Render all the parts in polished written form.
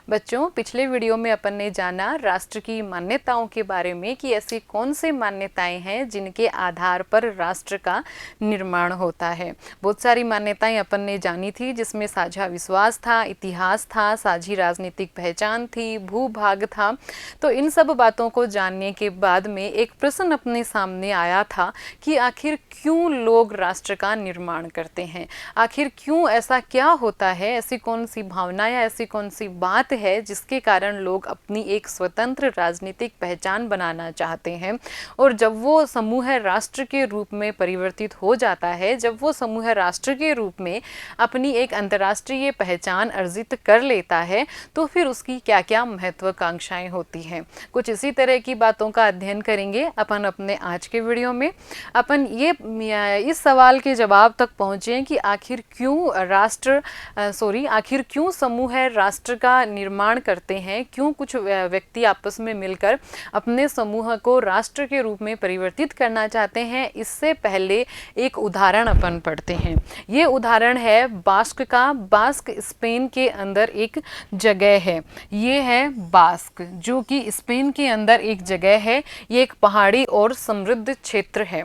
बच्चों, पिछले वीडियो में अपन ने जाना राष्ट्र की मान्यताओं के बारे में कि ऐसी कौन सी मान्यताएं हैं जिनके आधार पर राष्ट्र का निर्माण होता है। बहुत सारी मान्यताएं अपन ने जानी थी, जिसमें साझा विश्वास था, इतिहास था, साझी राजनीतिक पहचान थी, भूभाग था। तो इन सब बातों को जानने के बाद में एक प्रश्न अपने सामने आया था कि आखिर क्यों लोग राष्ट्र का निर्माण करते हैं, आखिर क्यों ऐसा क्या होता है, ऐसी कौन सी भावना या ऐसी कौन सी बात है जिसके कारण लोग अपनी एक स्वतंत्र राजनीतिक पहचान बनाना चाहते हैं। और जब वो समूह राष्ट्र के रूप में परिवर्तित हो जाता है, जब वो समूह राष्ट्र के रूप में अपनी एक अंतर्राष्ट्रीय पहचान अर्जित कर लेता है, तो फिर उसकी क्या क्या महत्वाकांक्षाएं होती हैं। कुछ इसी तरह की बातों का अध्ययन करेंगे अपन अपने आज के वीडियो में। अपन ये इस सवाल के जवाब तक पहुँचे कि आखिर क्यों समूह राष्ट्र का निर्माण करते हैं, क्यों कुछ व्यक्ति आपस में मिलकर अपने समूह को राष्ट्र के रूप में परिवर्तित करना चाहते हैं। इससे पहले एक उदाहरण अपन पढ़ते हैं। ये उदाहरण है बास्क का। बास्क स्पेन के अंदर एक जगह है। ये है बास्क, जो कि स्पेन के अंदर एक जगह है। ये एक पहाड़ी और समृद्ध क्षेत्र है।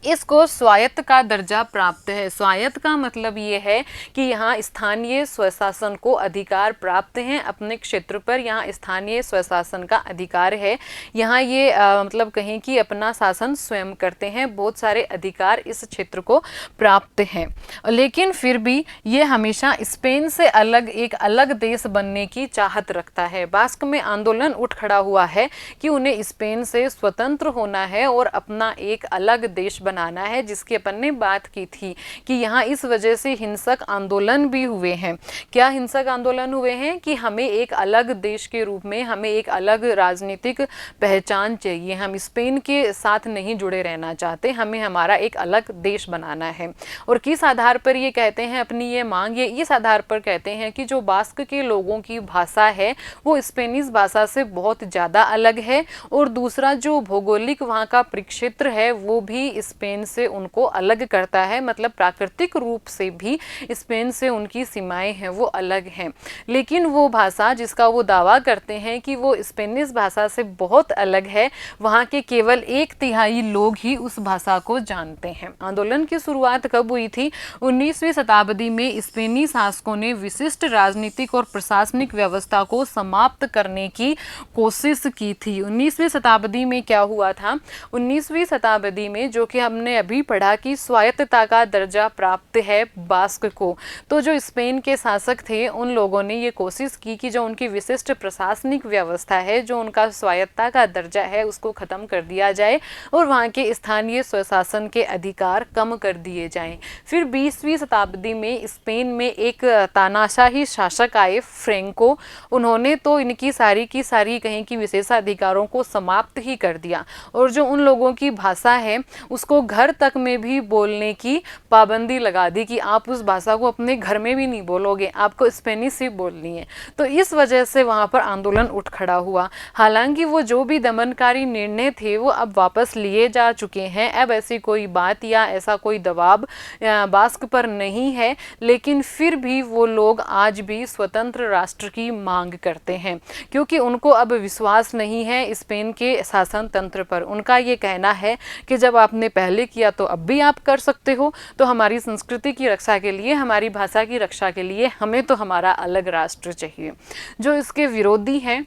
इसको स्वायत्त का दर्जा प्राप्त है। स्वायत्त का मतलब ये है कि यहाँ स्थानीय स्वशासन को अधिकार प्राप्त हैं। अपने क्षेत्र पर यहाँ स्थानीय स्वशासन का अधिकार है। यहाँ ये मतलब कहें कि अपना शासन स्वयं करते हैं। बहुत सारे अधिकार इस क्षेत्र को प्राप्त हैं। लेकिन फिर भी ये हमेशा स्पेन से अलग एक अलग देश बनने की चाहत रखता है। बास्क में आंदोलन उठ खड़ा हुआ है कि उन्हें स्पेन से स्वतंत्र होना है और अपना एक अलग देश बनाना है, जिसकी अपन ने बात की थी कि यहाँ इस वजह से हिंसक आंदोलन भी हुए हैं। क्या हिंसक आंदोलन हुए हैं कि हमें एक अलग देश के रूप में, हमें एक अलग राजनीतिक पहचान चाहिए, हम स्पेन के साथ नहीं जुड़े रहना चाहते, हमें हमारा एक अलग देश बनाना है। और किस आधार पर ये कहते हैं अपनी ये मांग, ये इस आधार पर कहते हैं कि जो बास्क के लोगों की भाषा है वो स्पेनिश भाषा से बहुत ज़्यादा अलग है, और दूसरा जो भौगोलिक वहाँ का परिक्षेत्र है वो भी स्पेन से उनको अलग करता है। मतलब प्राकृतिक रूप से भी स्पेन से उनकी सीमाएं हैं वो अलग हैं। लेकिन वो भाषा जिसका वो दावा करते हैं कि वो स्पेनिश भाषा से बहुत अलग है, वहाँ के केवल 1/3 लोग ही उस भाषा को जानते हैं। आंदोलन की शुरुआत कब हुई थी? 19वीं शताब्दी में स्पेनी शासकों ने विशिष्ट राजनीतिक और प्रशासनिक व्यवस्था को समाप्त करने की कोशिश की थी। 19वीं शताब्दी में क्या हुआ था? 19वीं शताब्दी में जो कि हमने अभी पढ़ा कि स्वायत्तता का दर्जा प्राप्त है बास्क को, तो जो स्पेन के शासक थे उन लोगों ने ये कोशिश की कि जो उनकी विशिष्ट प्रशासनिक व्यवस्था है, जो उनका स्वायत्तता का दर्जा है, उसको ख़त्म कर दिया जाए और वहाँ के स्थानीय स्वशासन के अधिकार कम कर दिए जाएं। फिर 20वीं शताब्दी में स्पेन में एक तानाशाही शासक आए, फ्रेंको। उन्होंने तो इनकी सारी की सारी कहें कि विशेषाधिकारों को समाप्त ही कर दिया, और जो उन लोगों की भाषा है उसको घर तक में भी बोलने की पाबंदी लगा दी कि आप उस भाषा को अपने घर में भी नहीं बोलोगे, आपको स्पेनिश ही बोलनी है। तो इस वजह से वहाँ पर आंदोलन उठ खड़ा हुआ। हालांकि वो जो भी दमनकारी निर्णय थे वो अब वापस लिए जा चुके हैं। अब ऐसी कोई बात या ऐसा कोई दबाव बास्क पर नहीं है, लेकिन फिर भी वो लोग आज भी स्वतंत्र राष्ट्र की मांग करते हैं, क्योंकि उनको अब विश्वास नहीं है स्पेन के शासन तंत्र पर। उनका ये कहना है कि जब आपने पहले किया तो अब भी आप कर सकते हो, तो हमारी संस्कृति की रक्षा के लिए, हमारी भाषा की रक्षा के लिए हमें तो हमारा अलग राष्ट्र चाहिए। जो इसके विरोधी हैं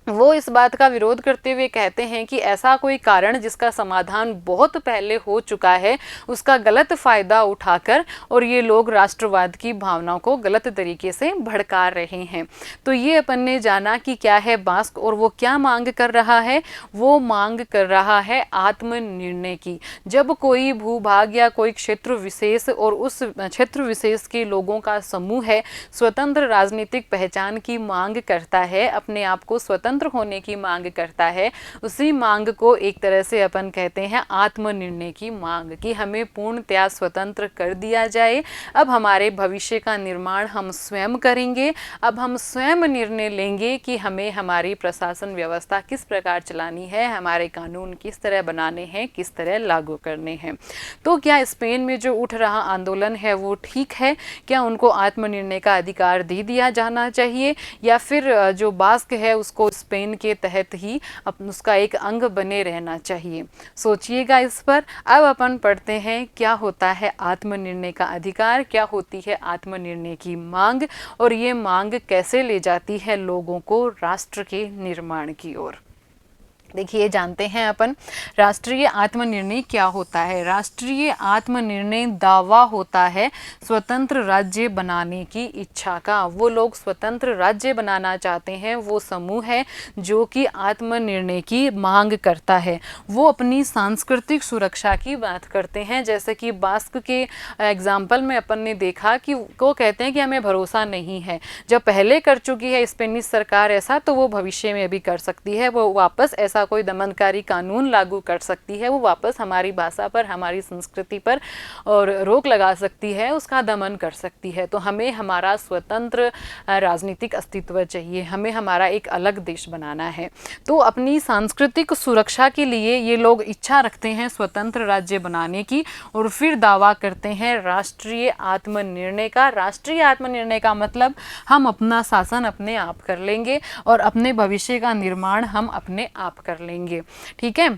वो इस बात का विरोध करते हुए कहते हैं कि ऐसा कोई कारण जिसका समाधान बहुत पहले हो चुका है उसका गलत फायदा उठाकर और ये लोग राष्ट्रवाद की भावनाओं को गलत तरीके से भड़का रहे हैं। तो ये अपन ने जाना कि क्या है बास्क और वो क्या मांग कर रहा है। वो मांग कर रहा है आत्मनिर्णय की। जब कोई भूभाग या कोई क्षेत्र विशेष और उस क्षेत्र विशेष के लोगों का समूह है स्वतंत्र राजनीतिक पहचान की मांग करता है, अपने आप को स्वतंत्र स्वतंत्र होने की मांग करता है, उसी मांग को एक तरह से अपन कहते हैं आत्मनिर्णय की मांग, कि हमें पूर्णतया स्वतंत्र कर दिया जाए। अब हमारे भविष्य का निर्माण हम स्वयं करेंगे। अब हम स्वयं निर्णय लेंगे कि हमें हमारी प्रशासन व्यवस्था किस प्रकार चलानी है, हमारे कानून किस तरह बनाने हैं, किस तरह लागू करने हैं। तो क्या स्पेन में जो उठ रहा आंदोलन है वो ठीक है? क्या उनको आत्मनिर्णय का अधिकार दे दिया जाना चाहिए, या फिर जो बास्क है उसको स्पेन के तहत ही उसका एक अंग बने रहना चाहिए? सोचिएगा इस पर। अब अपन पढ़ते हैं क्या होता है आत्मनिर्णय का अधिकार, क्या होती है आत्मनिर्णय की मांग, और ये मांग कैसे ले जाती है लोगों को राष्ट्र के निर्माण की ओर। देखिए, जानते हैं अपन राष्ट्रीय आत्मनिर्णय क्या होता है। राष्ट्रीय आत्मनिर्णय दावा होता है स्वतंत्र राज्य बनाने की इच्छा का। वो लोग स्वतंत्र राज्य बनाना चाहते हैं, वो समूह है जो कि आत्मनिर्णय की मांग करता है। वो अपनी सांस्कृतिक सुरक्षा की बात करते हैं, जैसे कि बास्क के एग्जाम्पल में अपन ने देखा कि वो कहते हैं कि हमें भरोसा नहीं है, जब पहले कर चुकी है स्पेनिश सरकार ऐसा, तो वो भविष्य में भी कर सकती है। वो वापस ऐसा कोई दमनकारी कानून लागू कर सकती है, वो वापस हमारी भाषा पर, हमारी संस्कृति पर और रोक लगा सकती है, उसका दमन कर सकती है। तो हमें हमारा स्वतंत्र राजनीतिक अस्तित्व चाहिए, हमें हमारा एक अलग देश बनाना है। तो अपनी सांस्कृतिक सुरक्षा के लिए ये लोग इच्छा रखते हैं स्वतंत्र राज्य बनाने की, और फिर दावा करते हैं राष्ट्रीय आत्मनिर्णय का। राष्ट्रीय आत्मनिर्णय का मतलब हम अपना शासन अपने आप कर लेंगे और अपने भविष्य का निर्माण हम अपने आप कर लेंगे। ठीक है।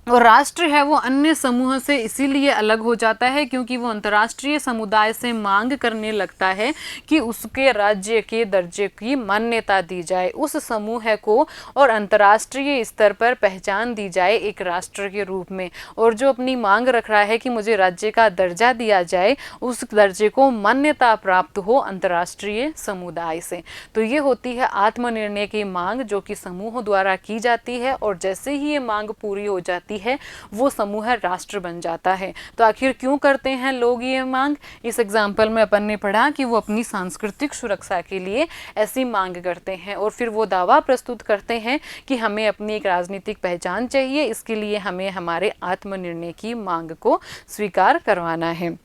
और राष्ट्र है वो अन्य समूह से इसीलिए अलग हो जाता है क्योंकि वो अंतर्राष्ट्रीय समुदाय से मांग करने लगता है कि उसके राज्य के दर्जे की मान्यता दी जाए, उस समूह को और अंतर्राष्ट्रीय स्तर पर पहचान दी जाए एक राष्ट्र के रूप में। और जो अपनी मांग रख रहा है कि मुझे राज्य का दर्जा दिया जाए, उस दर्जे को मान्यता प्राप्त हो अंतर्राष्ट्रीय समुदाय से। तो ये होती है आत्मनिर्णय की मांग जो कि समूह द्वारा की जाती है, और जैसे ही ये मांग पूरी हो जाती है वो समूह राष्ट्र बन जाता है। तो आखिर क्यों करते हैं लोग ये मांग? इस एग्जाम्पल में अपन ने पढ़ा कि वो अपनी सांस्कृतिक सुरक्षा के लिए ऐसी मांग करते हैं, और फिर वो दावा प्रस्तुत करते हैं कि हमें अपनी एक राजनीतिक पहचान चाहिए, इसके लिए हमें हमारे आत्मनिर्णय की मांग को स्वीकार करवाना है।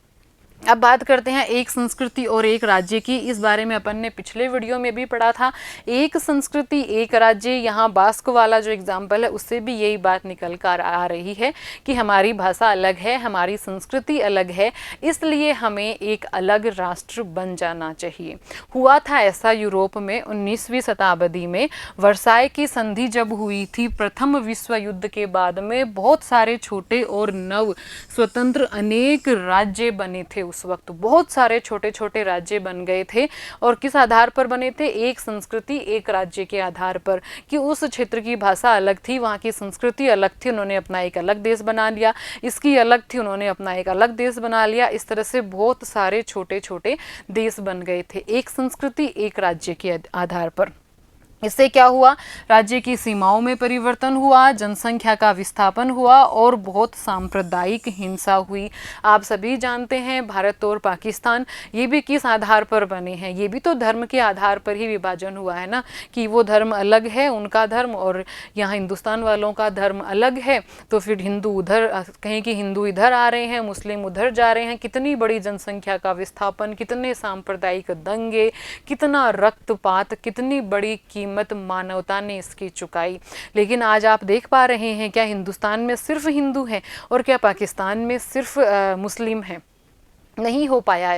अब बात करते हैं एक संस्कृति और एक राज्य की। इस बारे में अपन ने पिछले वीडियो में भी पढ़ा था। एक संस्कृति एक राज्य, यहाँ बास्क वाला जो एग्जाम्पल है उससे भी यही बात निकल कर आ रही है कि हमारी भाषा अलग है, हमारी संस्कृति अलग है, इसलिए हमें एक अलग राष्ट्र बन जाना चाहिए। हुआ था ऐसा यूरोप में 19वीं शताब्दी में। वर्साय की संधि जब हुई थी प्रथम विश्व युद्ध के बाद में, बहुत सारे छोटे और नव स्वतंत्र अनेक राज्य बने थे। उस वक्त बहुत सारे छोटे छोटे राज्य बन गए थे, और किस आधार पर बने थे? एक संस्कृति एक राज्य के आधार पर, कि उस क्षेत्र की भाषा अलग थी, वहाँ की संस्कृति अलग थी, उन्होंने अपना एक अलग देश बना लिया, इसकी अलग थी, उन्होंने अपना एक अलग देश बना लिया। इस तरह से बहुत सारे छोटे छोटे देश बन गए थे एक संस्कृति एक राज्य के आधार पर। इससे क्या हुआ? राज्य की सीमाओं में परिवर्तन हुआ, जनसंख्या का विस्थापन हुआ और बहुत सांप्रदायिक हिंसा हुई। आप सभी जानते हैं भारत और पाकिस्तान ये भी किस आधार पर बने हैं? ये भी तो धर्म के आधार पर ही विभाजन हुआ है ना, कि वो धर्म अलग है उनका धर्म, और यहाँ हिंदुस्तान वालों का धर्म अलग है। तो फिर हिंदू उधर, कहीं कि हिंदू इधर आ रहे हैं, मुस्लिम उधर जा रहे हैं। कितनी बड़ी जनसंख्या का विस्थापन, कितने सांप्रदायिक दंगे, कितना रक्तपात, कितनी बड़ी कीमत मानवता ने इसकी चुकाई। लेकिन आज आप देख पा रहे हैं क्या हिंदुस्तान में सिर्फ हिंदू हैं और क्या पाकिस्तान में सिर्फ मुस्लिम हैं? नहीं हो पाया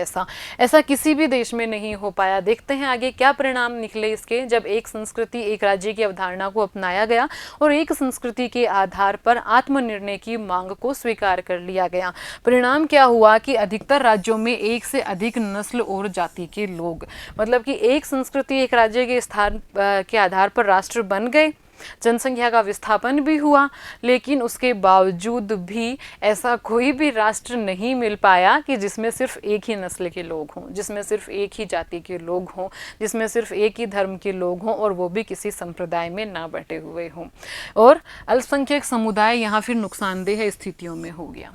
ऐसा किसी भी देश में नहीं हो पाया। देखते हैं आगे क्या परिणाम निकले इसके, जब एक संस्कृति एक राज्य की अवधारणा को अपनाया गया और एक संस्कृति के आधार पर आत्मनिर्णय की मांग को स्वीकार कर लिया गया। परिणाम क्या हुआ कि अधिकतर राज्यों में एक से अधिक नस्ल और जाति के लोग, मतलब कि एक संस्कृति एक राज्य के स्थान के आधार पर राष्ट्र बन गए, जनसंख्या का विस्थापन भी हुआ, लेकिन उसके बावजूद भी ऐसा कोई भी राष्ट्र नहीं मिल पाया कि जिसमें सिर्फ एक ही नस्ल के लोग हों, जिसमें सिर्फ एक ही जाति के लोग हों, जिसमें सिर्फ एक ही धर्म के लोग हों, और वो भी किसी संप्रदाय में ना बटे हुए हों। और अल्पसंख्यक समुदाय यहाँ फिर नुकसानदेह स्थितियों में हो गया।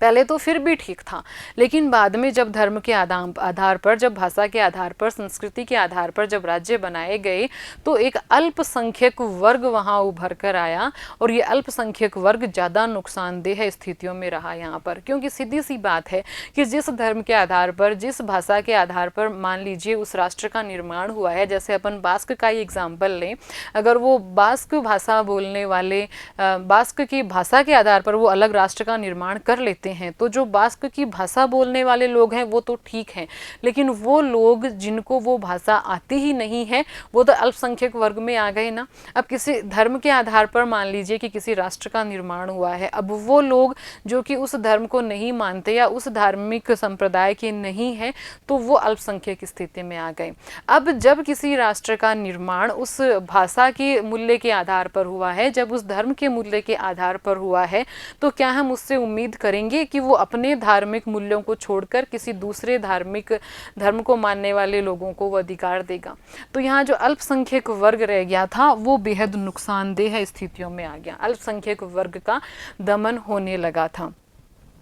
पहले तो फिर भी ठीक था, लेकिन बाद में जब धर्म के आधार पर, जब भाषा के आधार पर, संस्कृति के आधार पर जब राज्य बनाए गए, तो एक अल्पसंख्यक वर्ग वहाँ उभर कर आया, और ये अल्पसंख्यक वर्ग ज़्यादा नुकसानदेह स्थितियों में रहा यहाँ पर। क्योंकि सीधी सी बात है कि जिस धर्म के आधार पर, जिस भाषा के आधार पर मान लीजिए उस राष्ट्र का निर्माण हुआ है, जैसे अपन बास्क का ही एग्जाम्पल लें, अगर वो बास्क भाषा बोलने वाले बास्क की भाषा के आधार पर वो अलग राष्ट्र का निर्माण कर लेते हैं, तो जो बास्क की भाषा बोलने वाले लोग हैं वो तो ठीक हैं, लेकिन वो लोग जिनको वो भाषा आती ही नहीं है, वो तो अल्पसंख्यक वर्ग में आ गए ना। अब किसी धर्म के आधार पर मान लीजिए कि किसी राष्ट्र का निर्माण हुआ है, अब वो लोग जो कि उस धर्म को नहीं मानते या उस धार्मिक संप्रदाय के नहीं है, तो वो अल्पसंख्यक स्थिति में आ गए। अब जब किसी राष्ट्र का निर्माण उस भाषा के मूल्य के आधार पर हुआ है, जब उस धर्म के मूल्य के आधार पर हुआ है, तो क्या हम उससे उम्मीद करेंगे कि वो अपने धार्मिक मूल्यों को छोड़कर किसी दूसरे धार्मिक धर्म को मानने वाले लोगों को वो अधिकार देगा? तो यहाँ जो अल्पसंख्यक वर्ग रह गया था वो बेहद नुकसानदेह स्थितियों में आ गया, अल्पसंख्यक वर्ग का दमन होने लगा था।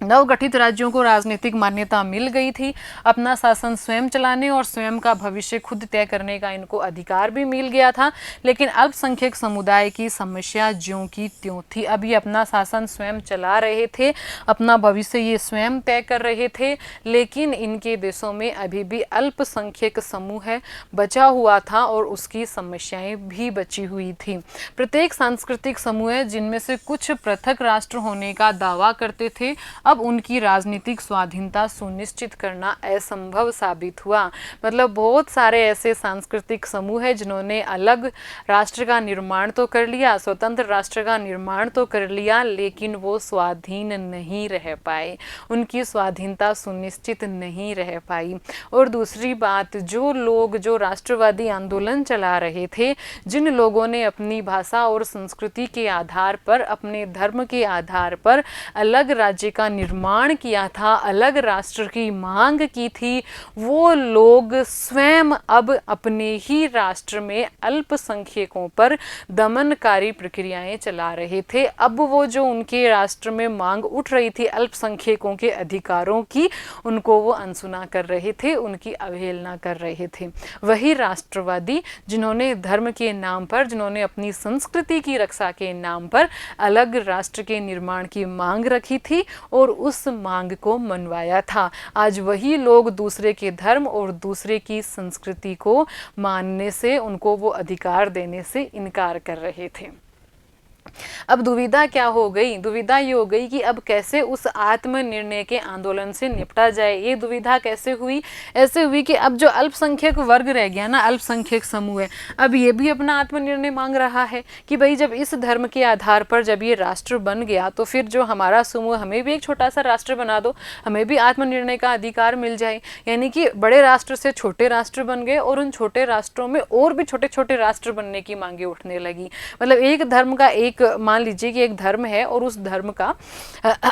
नवगठित राज्यों को राजनीतिक मान्यता मिल गई थी, अपना शासन स्वयं चलाने और स्वयं का भविष्य खुद तय करने का इनको अधिकार भी मिल गया था, लेकिन अल्पसंख्यक समुदाय की समस्या ज्यों की त्यों थी। अब ये अपना शासन स्वयं चला रहे थे, अपना भविष्य ये स्वयं तय कर रहे थे, लेकिन इनके देशों में अभी भी अल्पसंख्यक समूह बचा हुआ था और उसकी समस्याएं भी बची हुई थी। प्रत्येक सांस्कृतिक समूह जिनमें से कुछ पृथक राष्ट्र होने का दावा करते थे, अब उनकी राजनीतिक स्वाधीनता सुनिश्चित करना असंभव साबित हुआ। मतलब बहुत सारे ऐसे सांस्कृतिक समूह हैं जिन्होंने अलग राष्ट्र का निर्माण तो कर लिया, स्वतंत्र राष्ट्र का निर्माण तो कर लिया, लेकिन वो स्वाधीन नहीं रह पाए, उनकी स्वाधीनता सुनिश्चित नहीं रह पाई। और दूसरी बात, जो लोग जो राष्ट्रवादी आंदोलन चला रहे थे, जिन लोगों ने अपनी भाषा और संस्कृति के आधार पर, अपने धर्म के आधार पर अलग राज्य का निर्माण किया था, अलग राष्ट्र की मांग की थी, वो लोग स्वयं अब अपने ही राष्ट्र में अल्पसंख्यकों पर दमनकारी प्रक्रियाएं चला रहे थे। अब वो जो उनके राष्ट्र में मांग उठ रही थी अल्पसंख्यकों के अधिकारों की, उनको वो अनसुना कर रहे थे, उनकी अवहेलना कर रहे थे। वही राष्ट्रवादी जिन्होंने धर्म के नाम पर, जिन्होंने अपनी संस्कृति की रक्षा के नाम पर अलग राष्ट्र के निर्माण की मांग रखी थी और उस मांग को मनवाया था, आज वही लोग दूसरे के धर्म और दूसरे की संस्कृति को मानने से, उनको वो अधिकार देने से इनकार कर रहे थे। अब दुविधा क्या हो गई? दुविधा ये हो गई कि अब कैसे उस आत्मनिर्णय के आंदोलन से निपटा जाए। ये दुविधा कैसे हुई? ऐसे हुई कि अब जो अल्पसंख्यक वर्ग रह गया ना, अल्पसंख्यक समूह है, अब ये भी अपना आत्मनिर्णय मांग रहा है कि भाई जब इस धर्म के आधार पर जब ये राष्ट्र बन गया, तो फिर जो हमारा समूह, हमें भी एक छोटा सा राष्ट्र बना दो, हमें भी आत्मनिर्णय का अधिकार मिल जाए। यानी कि बड़े राष्ट्र से छोटे राष्ट्र बन गए और उन छोटे राष्ट्रों में और भी छोटे छोटे राष्ट्र बनने की मांगे उठने लगी। मतलब एक धर्म का, एक मान लीजिए कि एक धर्म है और उस धर्म का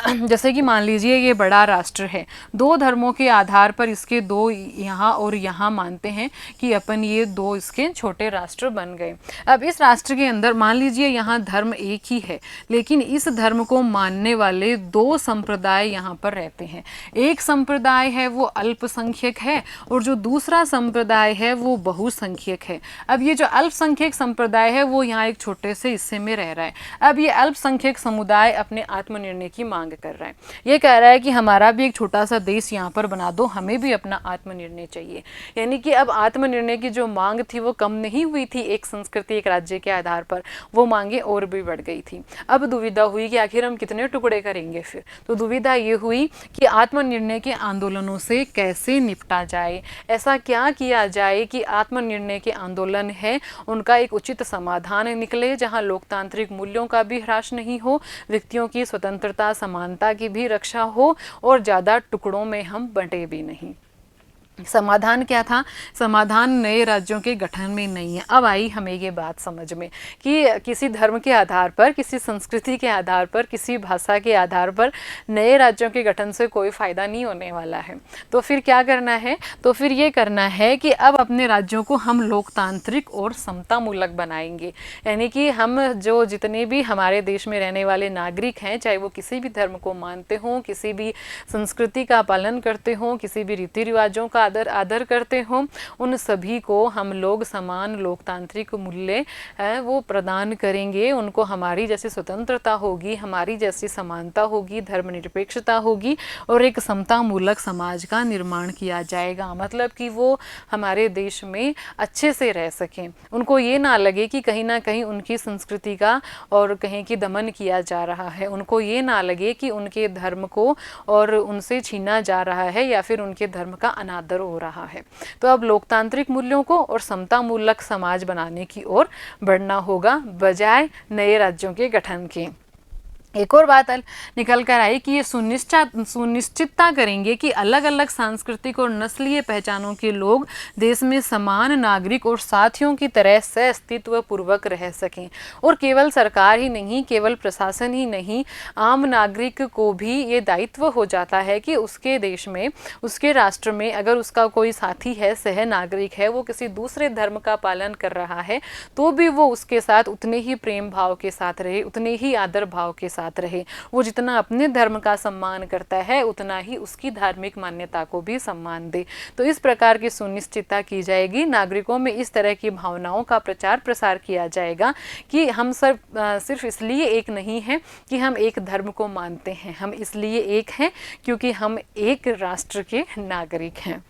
जैसे कि मान लीजिए ये बड़ा राष्ट्र है, दो धर्मों के आधार पर इसके दो यहाँ और यहाँ मानते हैं कि अपन ये दो इसके छोटे राष्ट्र बन गए। अब इस राष्ट्र के अंदर मान लीजिए यहाँ धर्म एक ही है, लेकिन इस धर्म को मानने वाले दो संप्रदाय यहाँ पर रहते हैं। एक संप्रदाय है वो अल्पसंख्यक है और जो दूसरा संप्रदाय है वो बहुसंख्यक है। अब ये जो अल्पसंख्यक संप्रदाय है वो यहाँ एक छोटे से हिस्से में रह रहा है। अब ये अल्पसंख्यक समुदाय अपने आत्मनिर्णय की मांग कर रहा है, ये कह रहा है कि हमारा भी एक छोटा सा देश यहाँ पर बना दो, हमें भी अपना आत्मनिर्णय चाहिए। यानी कि अब आत्मनिर्णय की जो मांग थी वो कम नहीं हुई थी एक संस्कृति, एक राज्य के आधार पर, वो मांगे और भी बढ़ गई थी। अब दुविधा हुई कि आखिर हम कितने टुकड़े करेंगे फिर? तो दुविधा ये हुई कि आत्मनिर्णय के आंदोलनों से कैसे निपटा जाए, ऐसा क्या किया जाए कि आत्मनिर्णय के आंदोलन है उनका एक उचित समाधान निकले, जहाँ लोकतांत्रिक मूल्यों का भी ह्रास नहीं हो, व्यक्तियों की स्वतंत्रता समानता की भी रक्षा हो और ज़्यादा टुकड़ों में हम बंटे भी नहीं। समाधान क्या था? समाधान नए राज्यों के गठन में नहीं है। अब आई हमें ये बात समझ में कि किसी धर्म के आधार पर, किसी संस्कृति के आधार पर, किसी भाषा के आधार पर नए राज्यों के गठन से कोई फ़ायदा नहीं होने वाला है। तो फिर क्या करना है? तो फिर ये करना है कि अब अपने राज्यों को हम लोकतांत्रिक और समतामूलक बनाएंगे। यानी कि हम जो जितने भी हमारे देश में रहने वाले नागरिक हैं, चाहे वो किसी भी धर्म को मानते हों, किसी भी संस्कृति का पालन करते हों, किसी भी रीति रिवाजों का आदर करते हों, उन सभी को हम लोग समान लोकतांत्रिक मूल्य वो प्रदान करेंगे। उनको हमारी जैसी स्वतंत्रता होगी, हमारी जैसी समानता होगी, धर्मनिरपेक्षता होगी और एक समतामूलक समाज का निर्माण किया जाएगा। मतलब कि वो हमारे देश में अच्छे से रह सकें, उनको ये ना लगे कि कहीं ना कहीं उनकी संस्कृति का और कहीं की दमन किया जा रहा है, उनको ये ना लगे कि उनके धर्म को और उनसे छीना जा रहा है या फिर उनके धर्म का अनादर हो रहा है। तो अब लोकतांत्रिक मूल्यों को और समतामूलक समाज बनाने की ओर बढ़ना होगा, बजाय नए राज्यों के गठन के। एक और बात निकल कर आई कि ये सुनिश्चितता करेंगे कि अलग अलग सांस्कृतिक और नस्लीय पहचानों के लोग देश में समान नागरिक और साथियों की तरह सहअस्तित्व पूर्वक रह सकें। और केवल सरकार ही नहीं, केवल प्रशासन ही नहीं, आम नागरिक को भी ये दायित्व हो जाता है कि उसके देश में, उसके राष्ट्र में अगर उसका कोई साथी है, सह नागरिक है, वो किसी दूसरे धर्म का पालन कर रहा है, तो भी वो उसके साथ उतने ही प्रेम भाव के साथ रहे, उतने ही आदर भाव के साथ रहे। वो जितना अपने धर्म का सम्मान करता है, उतना ही उसकी धार्मिक मान्यता को भी सम्मान दे। तो इस प्रकार की सुनिश्चितता की जाएगी। नागरिकों में इस तरह की भावनाओं का प्रचार प्रसार किया जाएगा कि हम सब सिर्फ इसलिए एक नहीं हैं कि हम एक धर्म को मानते हैं, हम इसलिए एक हैं क्योंकि हम एक राष्ट्र के नागरिक हैं।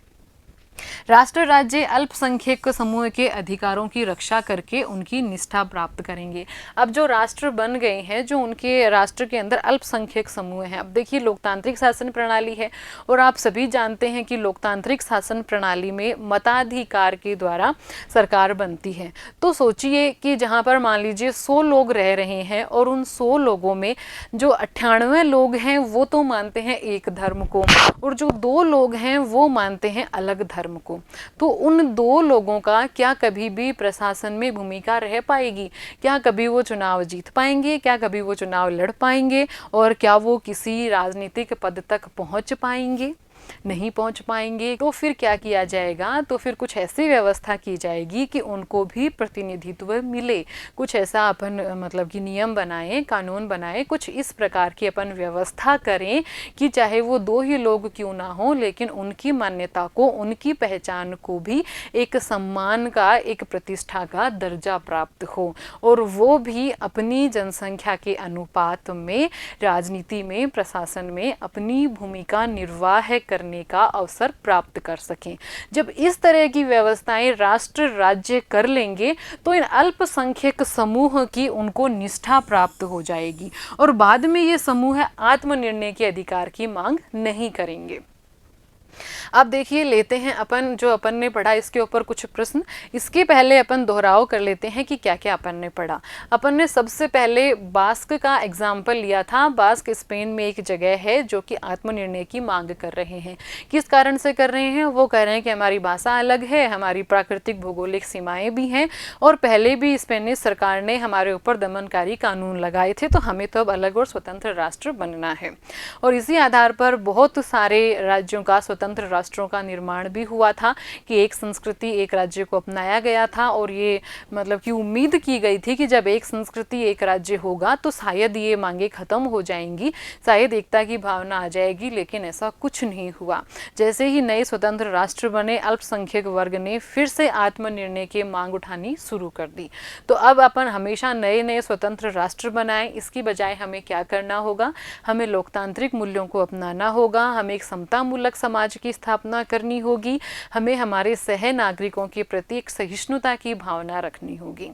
राष्ट्र राज्य अल्पसंख्यक समूह के अधिकारों की रक्षा करके उनकी निष्ठा प्राप्त करेंगे। अब जो राष्ट्र बन गए हैं, जो उनके राष्ट्र के अंदर अल्पसंख्यक समूह हैं, अब देखिए लोकतांत्रिक शासन प्रणाली है और आप सभी जानते हैं कि लोकतांत्रिक शासन प्रणाली में मताधिकार के द्वारा सरकार बनती है। तो सोचिए कि जहाँ पर मान लीजिए 100 लोग रह रहे हैं और उन 100 लोगों में जो 98 लोग हैं वो तो मानते हैं एक धर्म को और जो 2 लोग हैं वो मानते हैं अलग धर्म को। तो उन 2 लोगों का क्या कभी भी प्रशासन में भूमिका रह पाएगी? क्या कभी वो चुनाव जीत पाएंगे? क्या कभी वो चुनाव लड़ पाएंगे? और क्या वो किसी राजनीतिक पद तक पहुंच पाएंगे? नहीं पहुंच पाएंगे। तो फिर क्या किया जाएगा? तो फिर कुछ ऐसी व्यवस्था की जाएगी कि उनको भी प्रतिनिधित्व मिले। कुछ ऐसा अपन मतलब कि नियम बनाएं, कानून बनाएं, कुछ इस प्रकार की अपन व्यवस्था करें कि चाहे वो 2 ही लोग क्यों ना हो, लेकिन उनकी मान्यता को, उनकी पहचान को भी एक सम्मान का, एक प्रतिष्ठा का दर्जा प्राप्त हो और वो भी अपनी जनसंख्या के अनुपात में राजनीति में, प्रशासन में अपनी भूमिका निर्वाह करने का अवसर प्राप्त कर सकें। जब इस तरह की व्यवस्थाएं राष्ट्र राज्य कर लेंगे तो इन अल्पसंख्यक समूह की उनको निष्ठा प्राप्त हो जाएगी और बाद में ये समूह आत्मनिर्णय के अधिकार की मांग नहीं करेंगे। अब देखिए लेते हैं अपन जो अपन ने पढ़ा इसके ऊपर कुछ प्रश्न। इसके पहले अपन दोहराव कर लेते हैं कि क्या क्या अपन ने पढ़ा। अपन ने सबसे पहले बास्क का एग्जाम्पल लिया था। बास्क स्पेन में एक जगह है जो कि आत्मनिर्णय की मांग कर रहे हैं। किस कारण से कर रहे हैं? वो कह रहे हैं कि हमारी भाषा अलग है, हमारी प्राकृतिक भौगोलिक सीमाएं भी हैं और पहले भी स्पेनिश सरकार ने हमारे ऊपर दमनकारी कानून लगाए थे, तो हमें तो अब अलग और स्वतंत्र राष्ट्र बनना है। और इसी आधार पर बहुत सारे राज्यों का, स्वतंत्र राष्ट्रों का निर्माण भी हुआ था कि एक संस्कृति, एक राज्य को अपनाया गया था और ये मतलब कि उम्मीद की गई थी कि जब एक संस्कृति, एक राज्य होगा तो शायद ये मांगे खत्म हो जाएंगी, शायद एकता की भावना आ जाएगी, लेकिन ऐसा कुछ नहीं हुआ। जैसे ही नए स्वतंत्र राष्ट्र बने, अल्पसंख्यक वर्ग ने फिर से आत्मनिर्णय की मांग उठानी शुरू कर दी। तो अब अपन हमेशा नए नए स्वतंत्र राष्ट्र बनाएं, इसकी बजाय हमें क्या करना होगा? हमें लोकतांत्रिक मूल्यों को अपनाना होगा, हमें एक समतामूलक समाज की स्थापना करनी होगी, हमें हमारे सह नागरिकों के प्रति एक सहिष्णुता की भावना रखनी होगी।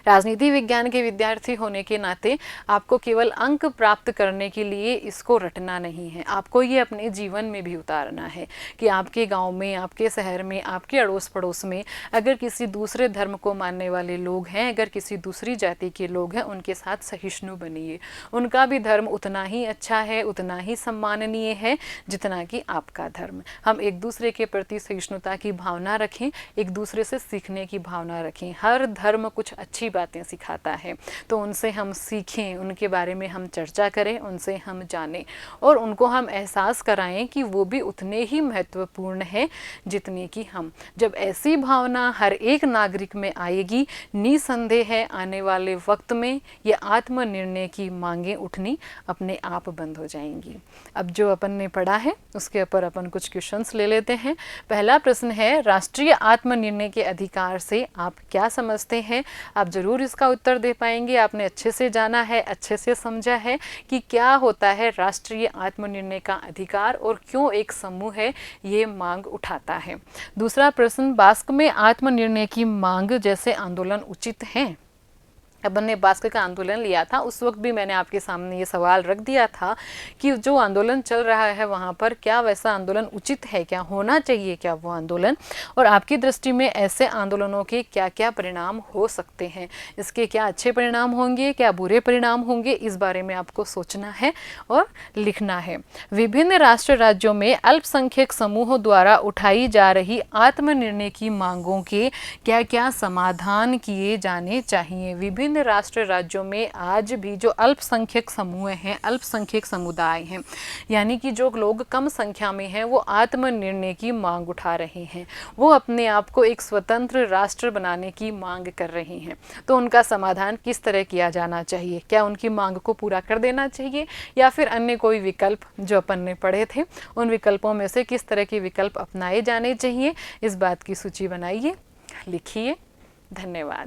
राजनीति विज्ञान के विद्यार्थी होने के नाते आपको केवल अंक प्राप्त करने के लिए इसको रटना नहीं है, आपको ये अपने जीवन में भी उतारना है कि आपके गांव में, आपके शहर में, आपके अड़ोस पड़ोस में अगर किसी दूसरे धर्म को मानने वाले लोग हैं, अगर किसी दूसरी जाति के लोग हैं, उनके साथ सहिष्णु बनिए। उनका भी धर्म उतना ही अच्छा है, उतना ही सम्माननीय है जितना कि आपका धर्म। हम एक दूसरे के प्रति सहिष्णुता की भावना रखें, एक दूसरे से सीखने की भावना रखें। हर धर्म कुछ अच्छी बातें सिखाता है, तो उनसे हम सीखें, उनके बारे में हम चर्चा करें, उनसे हम जानें और उनको हम एहसास कराएं कि वो भी उतने ही महत्वपूर्ण है जितने कि हम। जब ऐसी भावना हर एक नागरिक में आएगी, निसंदेह है आने वाले वक्त में ये आत्मनिर्णय की मांगें उठनी अपने आप बंद हो जाएंगी। अब जो अपन ने पढ़ा है उसके ऊपर अपन कुछ क्वेश्चंस ले लेते हैं। पहला प्रश्न है, राष्ट्रीय आत्मनिर्णय के अधिकार से आप क्या समझते हैं? आप जरूर इसका उत्तर दे पाएंगे। आपने अच्छे से जाना है, अच्छे से समझा है कि क्या होता है राष्ट्रीय आत्मनिर्णय का अधिकार और क्यों एक समूह है ये मांग उठाता है। दूसरा प्रश्न, बास्क में आत्मनिर्णय की मांग जैसे आंदोलन उचित है? अपन ने बास्क का आंदोलन लिया था, उस वक्त भी मैंने आपके सामने ये सवाल रख दिया था कि जो आंदोलन चल रहा है वहाँ पर क्या वैसा आंदोलन उचित है, क्या होना चाहिए क्या वो आंदोलन, और आपकी दृष्टि में ऐसे आंदोलनों के क्या क्या परिणाम हो सकते हैं, इसके क्या अच्छे परिणाम होंगे, क्या बुरे परिणाम होंगे, इस बारे में आपको सोचना है और लिखना है। विभिन्न राष्ट्र राज्यों में अल्पसंख्यक समूहों द्वारा उठाई जा रही आत्मनिर्णय की मांगों के क्या क्या समाधान किए जाने चाहिए। विभिन्न राष्ट्र राज्यों में आज भी जो अल्पसंख्यक समूह हैं, अल्पसंख्यक समुदाय हैं, यानी कि जो लोग कम संख्या में हैं, वो आत्मनिर्णय की मांग उठा रहे हैं, वो अपने आप को एक स्वतंत्र राष्ट्र बनाने की मांग कर रहे हैं। तो उनका समाधान किस तरह किया जाना चाहिए? क्या उनकी मांग को पूरा कर देना चाहिए या फिर अन्य कोई विकल्प जो अपन ने पढ़े थे उन विकल्पों में से किस तरह के विकल्प अपनाए जाने चाहिए? इस बात की सूची बनाइए, लिखिए। धन्यवाद।